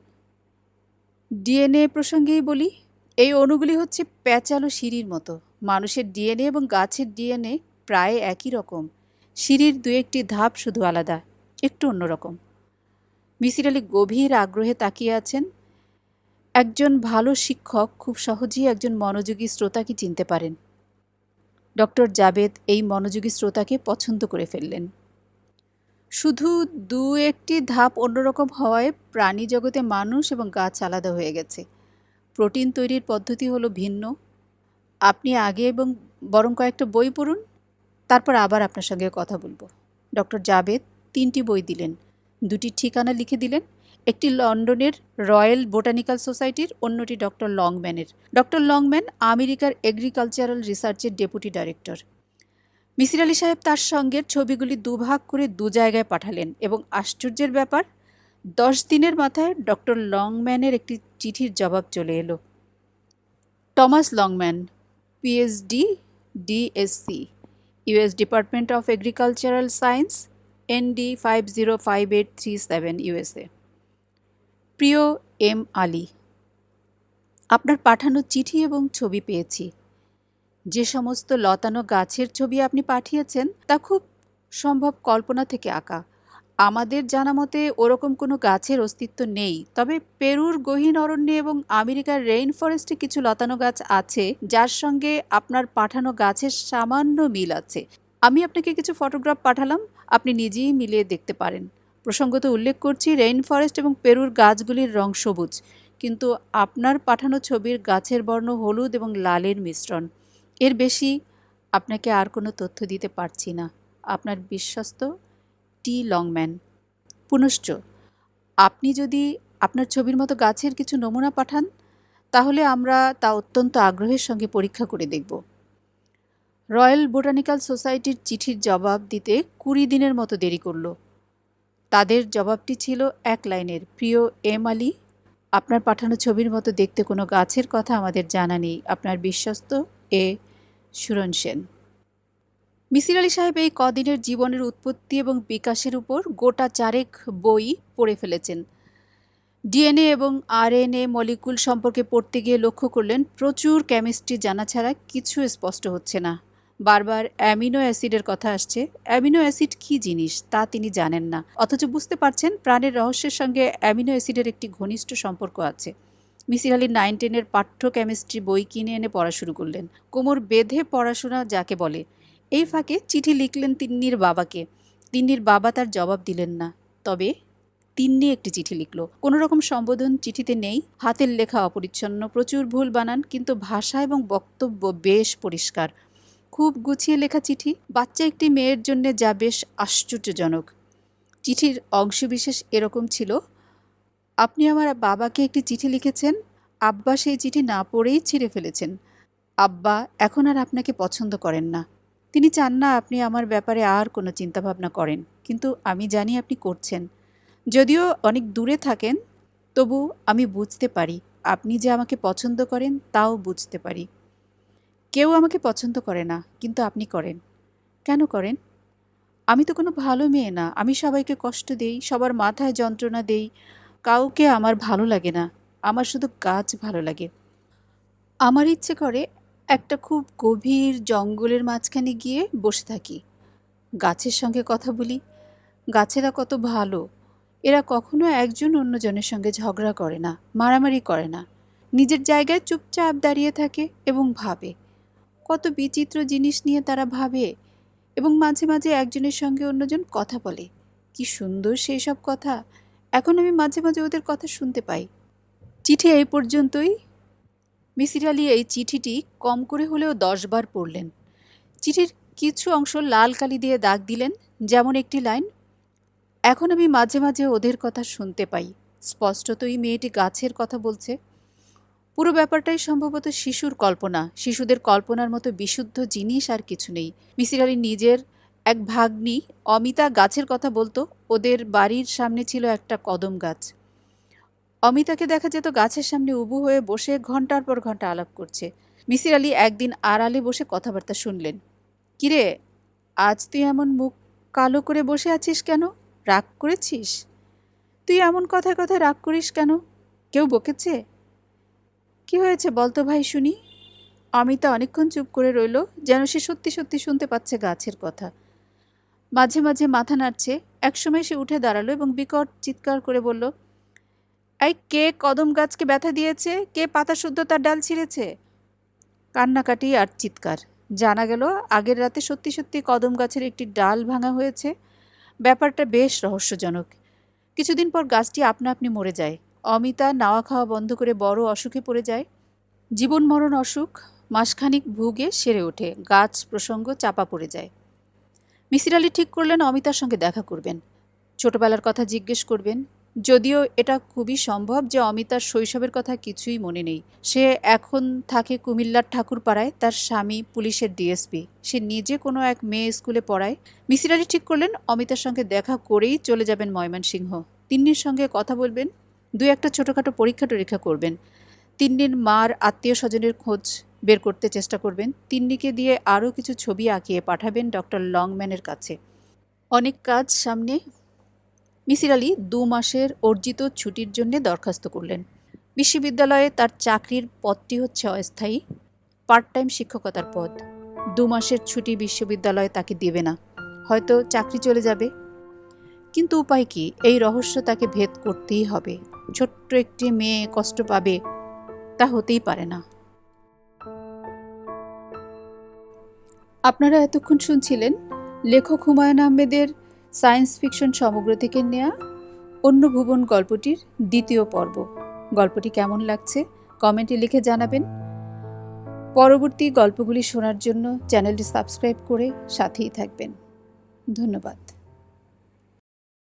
ডিএনএ প্রসঙ্গেই বলি, এই অণুগুলি হচ্ছে প্যাঁচালো সিঁড়ির মতো। মানুষের ডিএনএ এবং গাছের ডিএনএ প্রায় একই রকম। সিঁড়ির দু একটি ধাপ শুধু আলাদা, একটু অন্যরকম। মিসির আলি গভীর আগ্রহে তাকিয়ে আছেন। একজন ভালো শিক্ষক খুব সহজেই একজন মনোযোগী শ্রোতাকে চিনতে পারেন। ডক্টর জাবেদ এই মনোযোগী শ্রোতাকে পছন্দ করে ফেললেন। শুধু দু একটি ধাপ অন্যরকম হওয়ায় প্রাণী জগতে মানুষ এবং গাছ আলাদা হয়ে গেছে। প্রোটিন তৈরির পদ্ধতি হলো ভিন্ন। আপনি আগে এবং বরং কয়েকটা বই পড়ুন, তারপর আবার আপনার সঙ্গে কথা বলবো। ডক্টর জাবেদ 3টি বই দিলেন, 2টি ঠিকানা লিখে দিলেন। একটি লন্ডনের রয়্যাল বোটানিক্যাল সোসাইটির, অন্যটি ডক্টর লংম্যানের। ডক্টর লংম্যান আমেরিকার এগ্রিকালচারাল রিসার্চের ডেপুটি ডাইরেক্টর। মিসির আলি সাহেব তার সঙ্গের ছবিগুলি দুভাগ করে দু জায়গায় পাঠালেন এবং আশ্চর্যের ব্যাপার, 10 দিনের মাথায় ডক্টর লংম্যানের একটি চিঠির জবাব চলে এলো। Thomas Longman, PhD, DSc, US department of agricultural science, ND 505837, USA. প্রিয় এম আলী, আপনার পাঠানো চিঠি এবং ছবি পেয়েছি। যে সমস্ত লতানো গাছের ছবি আপনি পাঠিয়েছেন তা খুব সম্ভব কল্পনা থেকে আঁকা। আমাদের জানা মতে ওরকম কোনো গাছের অস্তিত্ব নেই, তবে পেরুর গহীন অরণ্যে এবং আমেরিকার রেইন ফরেস্টে কিছু লতানো গাছ আছে যার সঙ্গে আপনার পাঠানো গাছের সামান্য মিল আছে। আমি আপনাকে কিছু ফটোগ্রাফ পাঠালাম, আপনি নিজেই মিলিয়ে দেখতে পারেন। প্রসঙ্গত উল্লেখ করছি, রেইন ফরেস্ট এবং পেরুর গাছগুলির রং সবুজ, কিন্তু আপনার পাঠানো ছবির গাছের বর্ণ হলুদ এবং লালের মিশ্রণ। এর বেশি আপনাকে আর কোনো তথ্য দিতে পারছি না। আপনার বিশ্বস্ত টি লংম্যান। পুনশ্চ, আপনি যদি আপনার ছবির মতো গাছের কিছু নমুনা পাঠান তাহলে আমরা তা অত্যন্ত আগ্রহের সঙ্গে পরীক্ষা করে দেখব। রয়্যাল বোটানিক্যাল সোসাইটির চিঠির জবাব দিতে 20 দিনের মতো দেরি করল। তাদের জবাবটি ছিল 1 লাইনের, প্রিয় এম আলী, আপনার পাঠানো ছবির মতো দেখতে কোনো গাছের কথা আমাদের জানা নেই। আপনার বিশ্বস্ত এ সুরন সেন। মিসির আলি সাহেব এই কদিনের জীবনের উৎপত্তি এবং বিকাশের উপর গোটা 4 বই পড়ে ফেলেছেন। ডিএনএ এবং আরএনএ মলিকুল সম্পর্কে পড়তে গিয়ে লক্ষ্য করলেন প্রচুর কেমিস্ট্রি জানা ছাড়া কিছু স্পষ্ট হচ্ছে না। বারবার অ্যামিনো অ্যাসিডের কথা আসছে। অ্যামিনো অ্যাসিড কী জিনিস তা তিনি জানেন না, অথচ বুঝতে পারছেন প্রাণের রহস্যের সঙ্গে অ্যামিনো অ্যাসিডের একটি ঘনিষ্ঠ সম্পর্ক আছে। মিসির আলি 9-10-এর পাঠ্য কেমিস্ট্রি বই কিনে এনে পড়া শুরু করলেন। কোমর বেঁধে পড়াশোনা যাকে বলে। এই ফাঁকে চিঠি লিখলেন তিন্নির বাবাকে। তিন্নির বাবা তার জবাব দিলেন না, তবে তিন্নি একটি চিঠি লিখল। কোনো রকম সম্বোধন চিঠিতে নেই, হাতের লেখা অপরিচ্ছন্ন, প্রচুর ভুল বানান, কিন্তু ভাষা এবং বক্তব্য বেশ পরিষ্কার। খুব গুছিয়ে লেখা চিঠি, বাচ্চা একটি মেয়ের জন্য যা বেশ আশ্চর্যজনক। চিঠির অংশবিশেষ এরকম ছিল, আপনি আমার বাবাকে একটি চিঠি লিখেছেন। আব্বা সেই চিঠি না পড়েই ছিঁড়ে ফেলেছেন। আব্বা এখন আর আপনাকে পছন্দ করেন না। তিনি চান না আপনি আমার ব্যাপারে আর কোনো চিন্তাভাবনা করেন, কিন্তু আমি জানি আপনি করছেন। যদিও অনেক দূরে থাকেন, তবু আমি বুঝতে পারি আপনি যে আমাকে পছন্দ করেন তাও বুঝতে পারি। কেউ আমাকে পছন্দ করে না, কিন্তু আপনি করেন। কেন করেন? আমি তো কোনো ভালো মেয়ে না। আমি সবাইকে কষ্ট দেই, সবার মাথায় যন্ত্রণা দেই। কাউকে আমার ভালো লাগে না। আমার শুধু গাছ ভালো লাগে। আমার ইচ্ছে করে একটা খুব গভীর জঙ্গলের মাঝখানে গিয়ে বসে থাকি, গাছের সঙ্গে কথা বলি। গাছেরা কত ভালো, এরা কখনো একজন অন্যজনের সঙ্গে ঝগড়া করে না, মারামারি করে না, নিজের জায়গায় চুপচাপ দাঁড়িয়ে থাকে এবং ভাবে। কত বিচিত্র জিনিস নিয়ে তারা ভাবে এবং মাঝে মাঝে একজনের সঙ্গে অন্যজন কথা বলে। কি সুন্দর সেই সব কথা! এখন আমি মাঝে মাঝে ওদের কথা শুনতে পাই। চিঠি এই পর্যন্তই। মিসির আলি এই চিঠিটি কম করে হলেও 10 বার পড়লেন। চিঠির কিছু অংশ লাল কালি দিয়ে দাগ দিলেন। যেমন একটি লাইন, এখন আমি মাঝে মাঝে ওদের কথা শুনতে পাই। স্পষ্টতই মেয়েটি গাছের কথা বলছে। পুরো ব্যাপারটাই সম্ভবত শিশুর কল্পনা। শিশুদের কল্পনার মতো বিশুদ্ধ জিনিস আর কিছু নেই। মিসির আলি নিজের এক ভাগ্নি অমিতা গাছের কথা বলতো। ওদের বাড়ির সামনে ছিল একটা কদম গাছ। অমিতাকে দেখা যেত গাছের সামনে উবু হয়ে বসে ঘন্টার পর ঘন্টা আলাপ করছে। মিসির আলি একদিন আড়ালে বসে কথাবার্তা শুনলেন। কিরে, আজ তুই এমন মুখ কালো করে বসে আছিস কেন? রাগ করেছিস? তুই এমন কথায় কথায় রাগ করিস কেন? কেউ বকেছে? কি হয়েছে বলতো ভাই শুনি। অমিতা অনেকক্ষণ চুপ করে রইল, যেন সে সত্যি সত্যি শুনতে পাচ্ছে গাছের কথা। মাঝে মাঝে মাথা নাড়ছে। একসময় সে উঠে দাঁড়ালো এবং বিকট চিৎকার করে বলল, এই কে কদম গাছকে ব্যথা দিয়েছে? কে পাতা শুদ্ধ তার ডাল ছিঁড়েছে? কান্নাকাটি আর চিৎকার। জানা গেল আগের রাতে সত্যি সত্যি কদম গাছের একটি ডাল ভাঙা হয়েছে। ব্যাপারটা বেশ রহস্যজনক। কিছুদিন পর গাছটি আপনা আপনি মরে যায়। অমিতা নাওয়া খাওয়া বন্ধ করে বড় অসুখে পড়ে যায়। জীবন মরণ অসুখ। মাসখানিক ভুগে সেরে ওঠে। গাছ প্রসঙ্গ চাপা পড়ে যায়। মিসির আলি ঠিক করলেন অমিতার সঙ্গে দেখা করবেন, ছোটবেলার কথা জিজ্ঞেস করবেন। যদিও এটা খুবই সম্ভব যে অমিতার শৈশবের কথা কিছুই মনে নেই। সে এখন থাকে কুমিল্লার ঠাকুরপাড়ায়। তার স্বামী পুলিশের ডিএসপি। সে নিজে কোনো এক মেয়ে স্কুলে পড়ায়। মিসির আলি ঠিক করলেন অমিতার সঙ্গে দেখা করেই চলে যাবেন ময়মনসিংহ। তিন্নির সঙ্গে কথা বলবেন, দু একটা ছোটোখাটো পরীক্ষা টরীক্ষা করবেন। তিন্নির মার আত্মীয় স্বজনের খোঁজ বের করতে চেষ্টা করবেন। তিন্নিকে দিয়ে আরও কিছু ছবি আঁকিয়ে পাঠাবেন ডক্টর লংম্যানের কাছে। অনেক কাজ সামনে। মিসির আলি 2 মাসের অর্জিত ছুটির জন্য দরখাস্ত করলেন। বিশ্ববিদ্যালয়ে তার চাকরির পদটি হচ্ছে অস্থায়ী, পার্ট টাইম শিক্ষকতার পদ। 2 মাসের ছুটি বিশ্ববিদ্যালয় তাকে দেবে না, হয়তো চাকরি চলে যাবে। কিন্তু উপায় কি? এই রহস্য তাকে ভেদ করতেই হবে। ছোট্ট একটি মেয়ে কষ্ট পাবে, তা হতেই পারে না। আপনারা এতক্ষণ শুনছিলেন লেখক হুমায়ুন আহমেদের সায়েন্স ফিকশন সমগ্র থেকে নেয়া অন্য ভুবন গল্পটির 2য় পর্ব। গল্পটি কেমন লাগছে কমেন্টে লিখে জানাবেন। পরবর্তী গল্পগুলি শোনার জন্য চ্যানেলটি সাবস্ক্রাইব করে সাথেই থাকবেন। ধন্যবাদ।